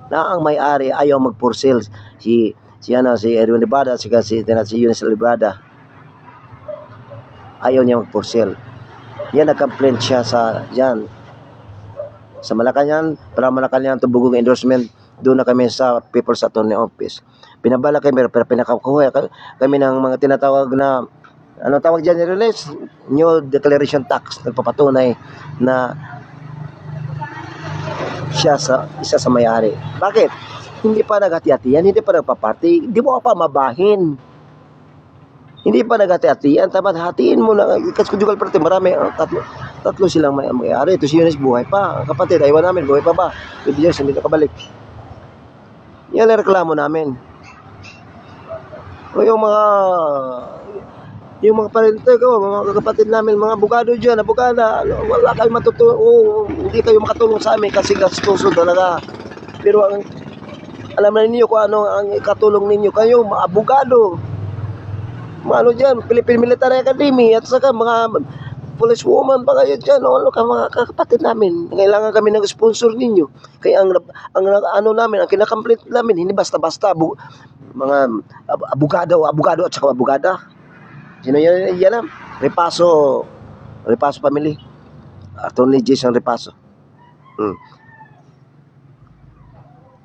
Na ang may-ari ayaw mag-for-sale. Si Erwin Ribada at saka si Eunice Ribada. Ayaw niya mag-for-sale. Yan, nag-complaint siya sa Malacanang, para Malacanang tubugong endorsement. Doon na kami sa People's Attorney Office. Pinabala kami, pero pinakakuha kami ng mga tinatawag na, ano tawag dyan, release? New Declaration Tax. Nagpapatunay na siya isa sa may-ari. Bakit? Hindi pa naghati-hatian, hindi pa nagpa-party, hindi mo pa mabahin. Hindi pa naghati-hatian, tamat hatiin mo na. Kasi conjugal party, marami, tatlo silang may-ari. Ito si Eunice, buhay pa. Ang kapatid, ayaw namin, buhay pa ba? 2 years, hindi nakabalik. Yan ang reklamo namin. O yung mga parente ko, mga kapatid namin, mga abogado dyan, abogada, wala kayo hindi kayo makatulong sa amin kasi gastuso talaga. Pero alam na ninyo kung ano ang katulong ninyo. Kayo, mga abogado, mga dyan, Philippine Military Academy, at saka mga police woman pa kayo dyan, mga kapatid namin. Kailangan kami ng sponsor ninyo. Kaya ang namin, ang kinakomplete namin, hindi basta-basta, mga abogado at saka abogada. Sino yan? Repaso family. Atty. Jason Repaso.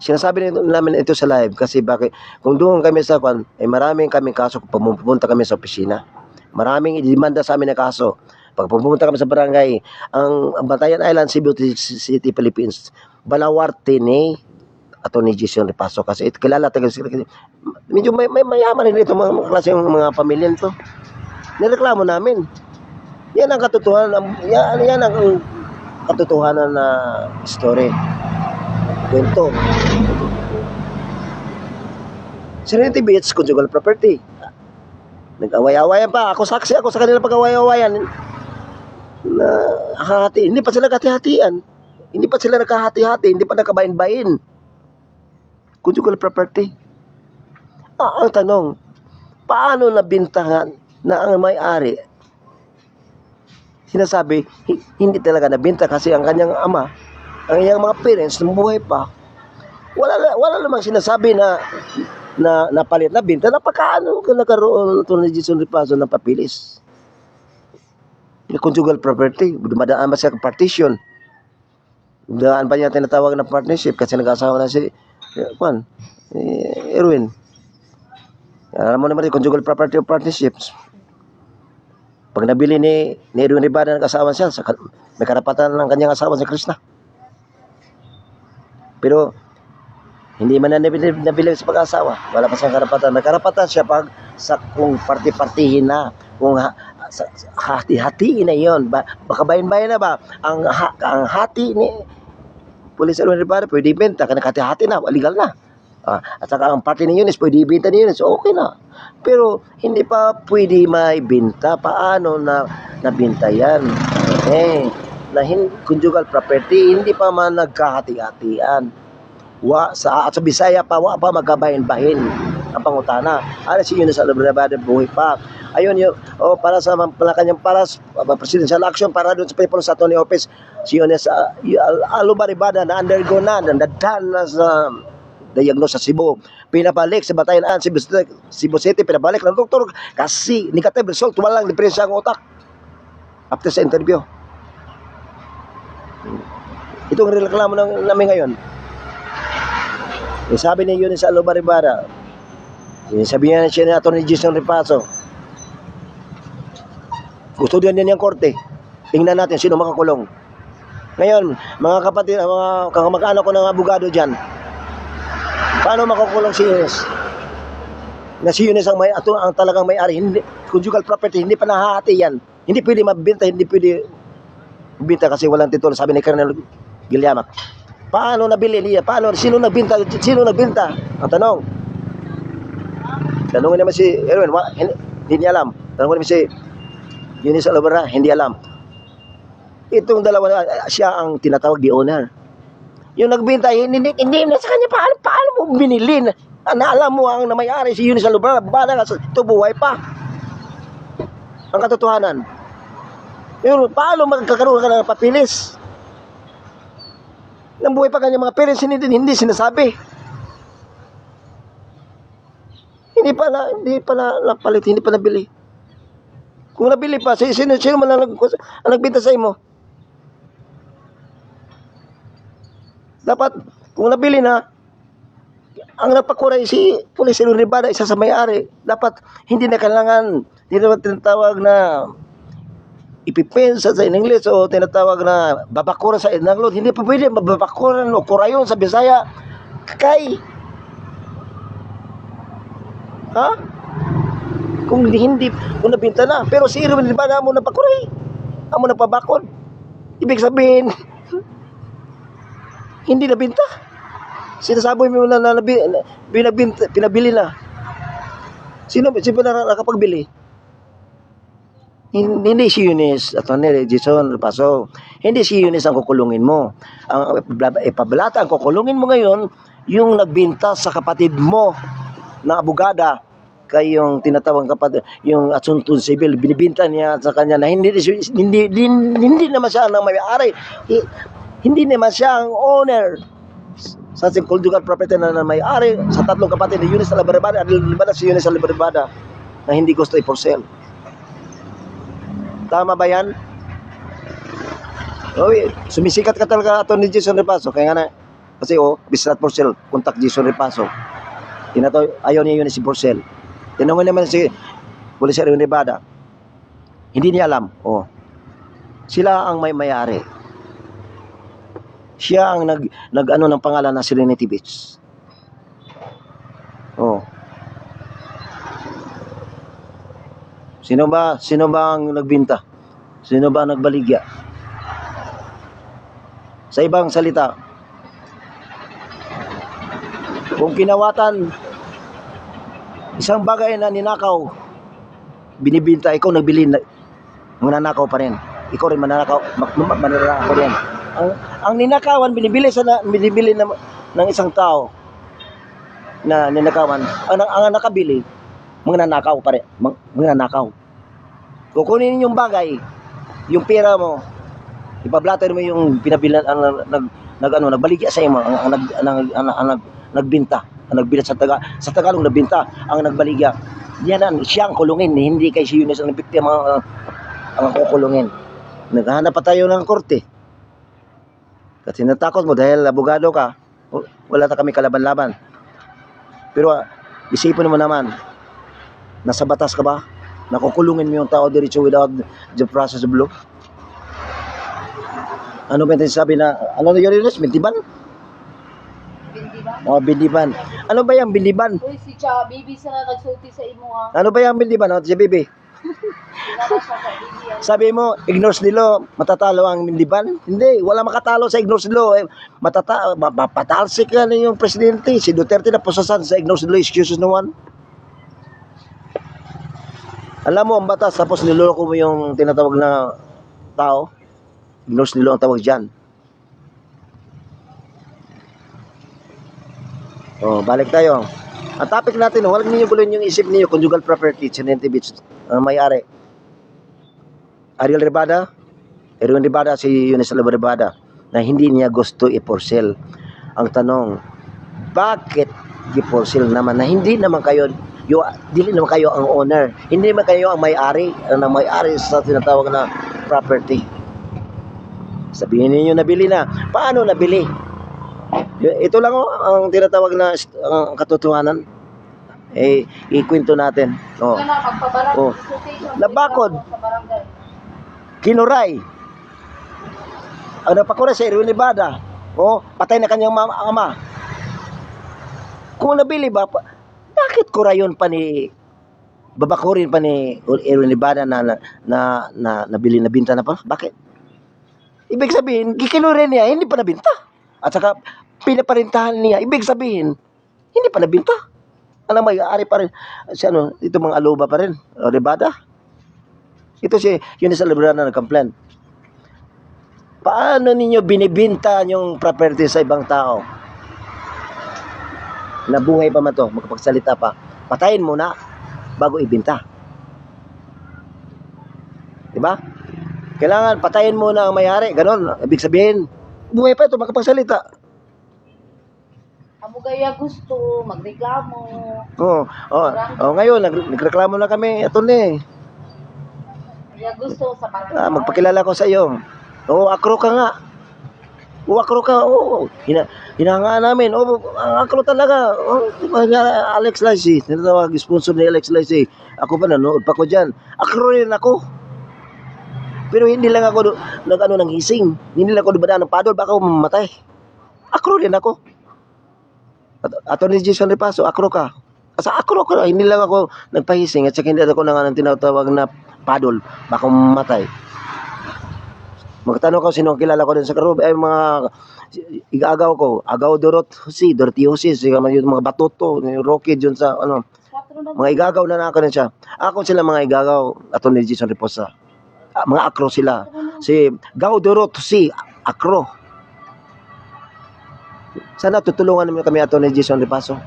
Sinasabi namin ito sa live kasi bakit? Kung doon kami sa maraming kaming kaso kung pumunta kami sa opisina. Maraming idemanda sa amin na kaso. Pag pumunta kami sa barangay, ang Bantayan Island, Cebu City, Philippines, Balawarte ni Atty. Jason Repaso kasi kilala taga medyo may mayaman rin ito mga klase mga pamilya nito. Nireklamo namin. Yan ang katotohanan. Yan ang katotohanan na story. Kwento. Serenity Beach, conjugal property. Nag-away-awayan pa. Ako saksi ako sa kanila pag-away-awayan. Na hati. Hindi pa sila hati-hatian. Hindi pa sila nagkahati-hati. Hindi pa nakabain-bain. Conjugal property. Ang tanong, paano nabintangan na ang may-ari? Sinasabi, hindi talaga nabinta kasi ang kanyang ama, ang iyang mga parents na buhay pa, wala namang sinasabi na napalit na binta. Napakaano ka nagkaroon ito ni Jason Repaso ng papilis? Conjugal property, dumadaan ba siya partition? Dumadaan ba niya tinatawag na partnership kasi nag-asawa na si Erwin. Alam mo naman rin, conjugal property of partnerships. Pag nabili ni Erwin Ribada ng asawa siya, may karapatan ng kanyang asawa si Krishna. Pero Hindi man na nabilib sa pag-asawa. Wala pa siyang karapatan. Nagkarapatan siya pag sa kung parti-partihin na. Kung hati-hatiin na yon. Baka bayan-bayan na ba? Ang hati ni Police Alon Rivera, pwede ibenta. Kanakati-hati na. Legal na. At saka ang party ni Eunice, pwede ibenta ni Eunice. Okay na. Pero hindi pa pwede maibenta. Paano na nabinta yan? Conjugal property, hindi pa man nagkahati-hatian. At sa Bisaya pa, wa pa magkabahin-bahin ang pangutana. Si Eunice Alon Rivera, buhay pa. Ayun yung, para sa kanyang presidential action, para doon sa people sa Tony Office, si Eunice Alon Rivera na undergo na, nandadan na sa diagnose sa Cebu. Pinabalik sa Batayan, Cebu City, pinabalik ng doktor kasi negative result, walang diferensya ang utak. After sa interview. Itong reklamo namin ngayon. Sabi ni Eunice Alon Rivera, sabihan siya ni Atty. Jason Repaso, gusto din niya yung korte. Tingnan natin sino makakulong. Ngayon, mga kapatid, mga kakamag-anak ko ng abogado dyan, paano makakulong si Eunice? Na si Eunice ang talagang may-ari, conjugal property, hindi pa nahahati yan. Hindi pwede mabinta, hindi pwede mabinta kasi walang titulo, sabi ni Colonel Gilyamak. Paano nabili niya? Paano? Sino nagbinta? Sino nagbinta? Ang tanong. Tanungin naman si Erwin, hindi niya alam. Tanungin naman si Eunice Alon Rivera, hindi alam. Itong dalawa, siya ang tinatawag the owner. Yung nagbinta, hindi na sa kanya, paano mo binili? Alam mo ang namayari si Eunice Alon Rivera, bala ka ito buhay pa. Ang katotohanan. Yun, paano magkakaroon ka ng papilis? Nang buhay pa kanya mga parents, hindi sinasabi. Hindi pa napalit, hindi pa nabili. Kung nabili pa, sino man ang nagbinta sa imo? Dapat, kung nabili na, ang nagpakuray si Police Alon Rivera, isa sa may-ari. Dapat, hindi na kailangan, hindi naman tinatawag na ipipensa sa English o tinatawag na babakuran sa Inaglot. Hindi pa pwede mababakuran o kurayon sa Bisaya. Kay kung nabinta na. Pero si Erwin Rivera mo napakuray, amo napabakod. Ibig sabihin hindi nabinta. Sinasabi mo na pinabili na. Sino na nakapagbili? Hindi si Eunice at Jason Repaso. Hindi si Eunice ang kukulungin mo. Ang ipabalata ang kukulungin mo ngayon, yung nagbinta sa kapatid mo na abogada, kay yung tinatawag kapatid, yung Atsuntun Civil, binibinta niya sa kanya na hindi naman siya ang may-ari. Hindi naman siya ang owner sa conjugal property na may-ari sa tatlong kapatid ni Eunice Alon Rivera, si Eunice Alon Rivera na hindi gusto i-for sale. Tama ba yan? Sumisikat ka talaga ito ni Jason Repaso. Kaya nga na, kasi bis not for sale, contact Jason Repaso. Ayaw niya yun si for sale. Tinanong naman si Police Alon Rivera. Hindi niya alam. Sila ang may-ari. Siya ang nag-ano ng pangalan na Serenity Beach. Sino ba ang nagbinta? Sino ba ang nagbaligya? Sa ibang salita, kung kinawatan isang bagay na ninakaw, binibinta, ikaw nagbili, mananakaw pa rin. Ikaw rin mananakaw rin. Ang ninakawan, binibili ng isang tao na ninakawan. Ang nakabili, mananakaw pa rin. Mananakaw. Kukunin yung bagay, yung pera mo, ipablatter mo yung pinabilan, nagbaligya sa imo, ang nagbinta, ang nagbili sa Tagalog nagbinta, ang nagbaligya. Yan siya ang kulungin, hindi kay si Eunice ang biktima ang kukulungin. Naghahanap pa tayo ng korte. Kasi natakot mo dahil abogado ka, wala na kami kalaban-laban. Pero isipin mo naman, nasa batas ka ba? Nakukulungin mo yung tao diretso without the process of law? Ano ba yung sabi na, ano na yun, 21? Oh, biliban. Ano ba yung biliban? Uy, si Cha, baby sana nagsulti sa imo ha. Ano ba yung biliban? Oh, si Bibi. Ginana siya sa baby. Sabi mo, ignores nilo, matatalo ang biliban? Hindi, wala makatalo sa ignores nilo. Mapatalsik yan yung presidente. Si Duterte na pusasan sa ignores nilo, excuses no one. Alam mo ang batas, tapos niloloko mo yung tinatawag na tao. Ignores nilo ang tawag dyan. Oh, balik tayo. Ang topic natin, huwag niyo gulin yung isip niyo, conjugal property, Chinente Beach, may-ari. Ariel Ribada, Erwin Ribada, si Eunice Alba Ribada, na hindi niya gusto i-for sale. Ang tanong, bakit i-for sale naman na hindi naman kayo, dili naman kayo ang owner, hindi naman kayo ang may-ari, sa tinatawag na property. Sabihin niyo nabili na. Paano nabili? Ito lang ang tinatawag na ang katotohanan. Ikwento natin. Oh. Magpabarang. Oh. Nabakod. Sa barangay. Kinuray. Ang napakuray sa Erwin Ribada. Oh, patay na kanyang ama. Kung nabili ba, bakit kurayon pa ni babakurin pa ni Erwin Ribada na nabili na binta na pa? Bakit? Ibig sabihin, kikinuray niya, hindi pa nabinta. At saka, pinaparintahan niya. Ibig sabihin, hindi pa nabinta. Alam mo, may-ari pa rin. Ito mga aluba pa rin. O, Ribada. Ito si Eunice Alba na nag-complain. Paano ninyo binibinta yung property sa ibang tao? Nabuhay pa man to, magpagsalita pa. Patayin mo na bago ibinta. Diba? Kailangan patayin mo na ang may-ari. Ganon. Ibig sabihin, buhay pa ito, makapagsalita. Amo gaya gusto, magreklamo. Ngayon, nagreklamo na kami. Ito na Gaya gusto sa barangay. magpakilala ko sa iyo. Akro ka nga. Akro ka. Hinahangaan namin. Akro talaga. Alex Lacy. Tinatawag, sponsor ni Alex Lacy. Ako pa, nanood pa ko dyan. Akro rin ako. Pero hindi lang ako ng hising. Hindi lang ako dumadaan ng padol, baka ako mamatay. Akro din ako. Attorney Jason Repaso, akro ka. Asa akro ka, hindi lang ako nagpahising at saka hindi ako ng tinatawag na padol, baka ako mamatay. Magtanong ko sino ang kilala ko din sa Karub, mga igagaw ko, Agaw Dorothy Jose, yung mga batuto, yung Rocky dyan sa mga igagaw na nako din siya. Ako sila mga igagaw, Attorney Jason Repaso. Mga akro sila. Si Gaudorot si akro. Sana tutulungan naman kami ato ni Jason Repaso.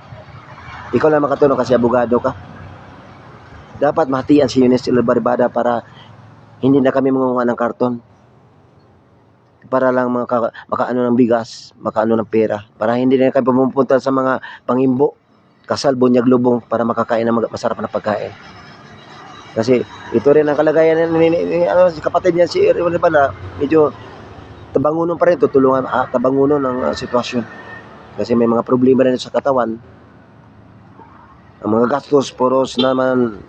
Ikaw lang makatulong kasi abogado ka. Dapat mahatian si Eunice Alba Ribada para hindi na kami mangunga ng karton. Para lang makaano ng bigas, makaano ng pera. Para hindi na kami pumunta sa mga pangimbo, kasal, bunyag, lubong para makakain ng masarap na pagkain. Kasi ito rin ang kalagayan si kapatid niya si Erwin Ribada, medyo tabangunon pa rin, tutulungan tabangunon ng sitwasyon. Kasi may mga problema rin sa katawan. Ang mga gastos, poros naman,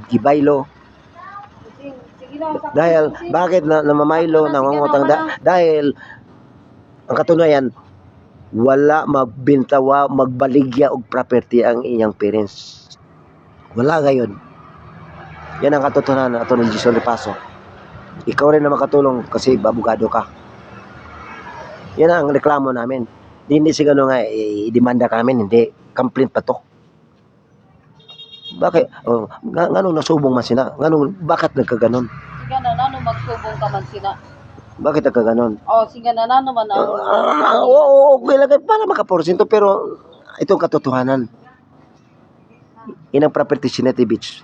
gibaylo. Dahil, bakit namamaylo, nangungutang, dahil, ang katunayan, wala magbintawa, magbaligya og property ang inyang parents. Wala gayon. Yan ang katotohanan ato ng Jason Repaso. Ikaw rin na makatulong kasi abogado ka. Yan ang reklamo namin. Hindi siguro nga i-demanda kami, hindi. Complaint pa to. Bakit? Ganun nasubong man sila? Bakit nagkaganon? Sige na, nano magsubong ka man sila. Bakit nagkaganon? Sige na, nano man Okay lang. Para makaporsinto, pero itong katotohanan. Inang property Chinete Beach.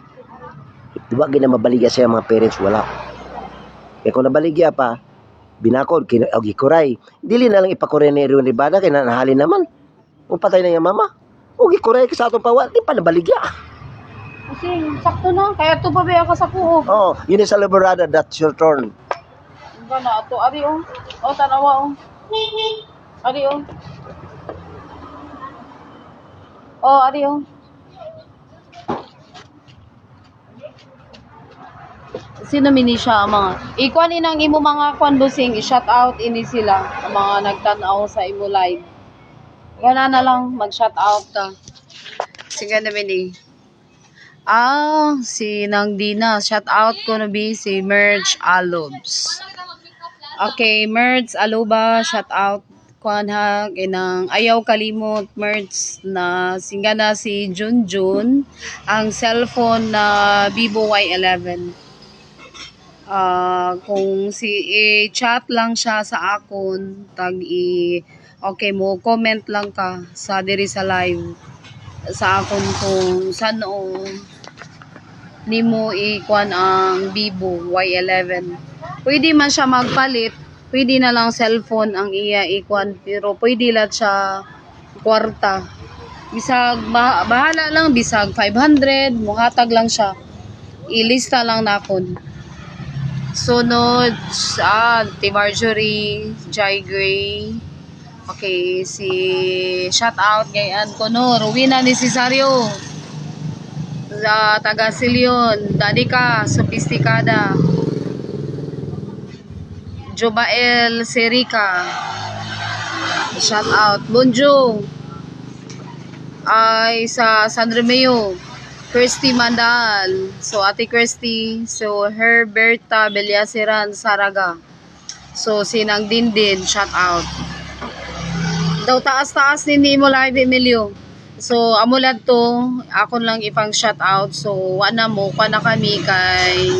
Diba ginamabaligya siya mga parents? Wala. Kung nabaligya pa, binakod, gikuray. Dili na lang ipakuray ni Erwin Ribada, kaya nahalin naman. Kung patay na yung mama, gikuray ka sa atong pawa, di pa nabaligya. Kasi sakto na, kaya ito pa ba ka sa kuho. Eunice Alba Ribada, that's your turn. Iba na ito, ari tanawa Ari ari Sino mini siya ang mga ikuan inang imo mga kwan busing i-shout out ini sila ang mga nagtan-aw sa imo live. Yan na lang, mag-shout out ka. Sige na, Bini. Si Nang Dina. Shout out ko na si Merge Alobs. Okay, Merge Aloba, shout out kuan ha inang ayaw kalimot Merge na singa na si Junjun ang cellphone na Vivo Y11. Kung i-chat lang siya sa akon, okay mo, comment lang ka sa diri sa live sa akon kung sano nimo ikuan ang Vivo Y11. Pwede man siya magpalit, pwede na lang cellphone ang iya ikuan, pero pwede lang siya kwarta. Bisag bahala lang, bisag 500, muhatag lang siya. Ilista lang nakon. Sunod sa Marjorie, Jai Gray. Okay, si shout out gayan ko no, Rowena Necesario. Sa taga Silion, Danica Sofisticada. Jobael Serica. Shout out. Bonjo. Ay sa San Romeo. Kirsty Mandal. So Ate Kirsty. So Herberta Beliasiran Saraga. So Sinang Dindin. Shout out. Daw taas-taas ni mo live Emilio. So amulad to. Akon lang ipang shout out. So wala mo. Na kami kay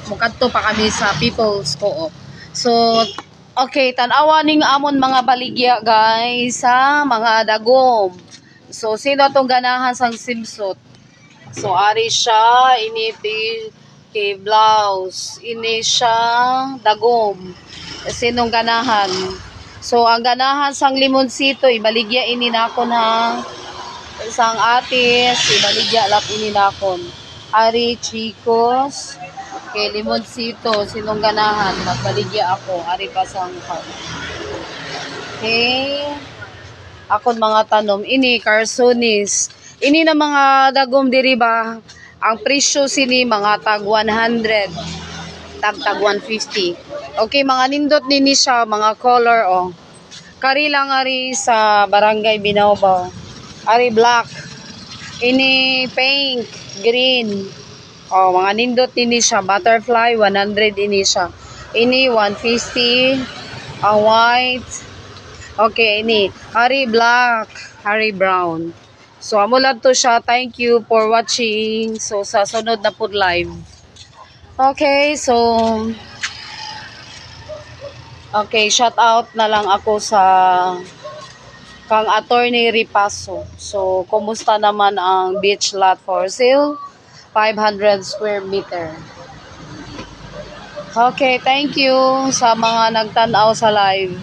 mukadto pa kami sa People's Co-op. So, okay, tanawa ning amon mga baligya guys sa mga dagom. So, sino tong ganahan sang simsot? So, ari siya, initi kay blouse, ini siya dagom. Sinong ganahan? So, ang ganahan sang limonsito, ibaligya ini nakon ha. Sang atis, ibaligya lap ini nakon. Ari chicos, kay limonsito, sinong ganahan, magbaligya ako, ari pa sang okay. Akon mga tanom, ini Carsonis. Ini na mga dagom diri ba? Ang presyo sini mga tag 100, tag 150. Okay, mga nindot nini siya, mga color oh. Kari lang ari sa Barangay Binabaw. Ari black. Ini pink, green. Oh, mga nindot ini siya, butterfly 100 ini siya. Ini 150, ang white. Okay, ini Harry black, Harry brown. So amo lang to siya. Thank you for watching. So sa sunod na pud live. Okay, so okay, shout out na lang ako sa kang Attorney Ripaso. So kumusta naman ang beach lot for sale? 500 square meter. Okay, thank you sa mga nagtanaw sa live.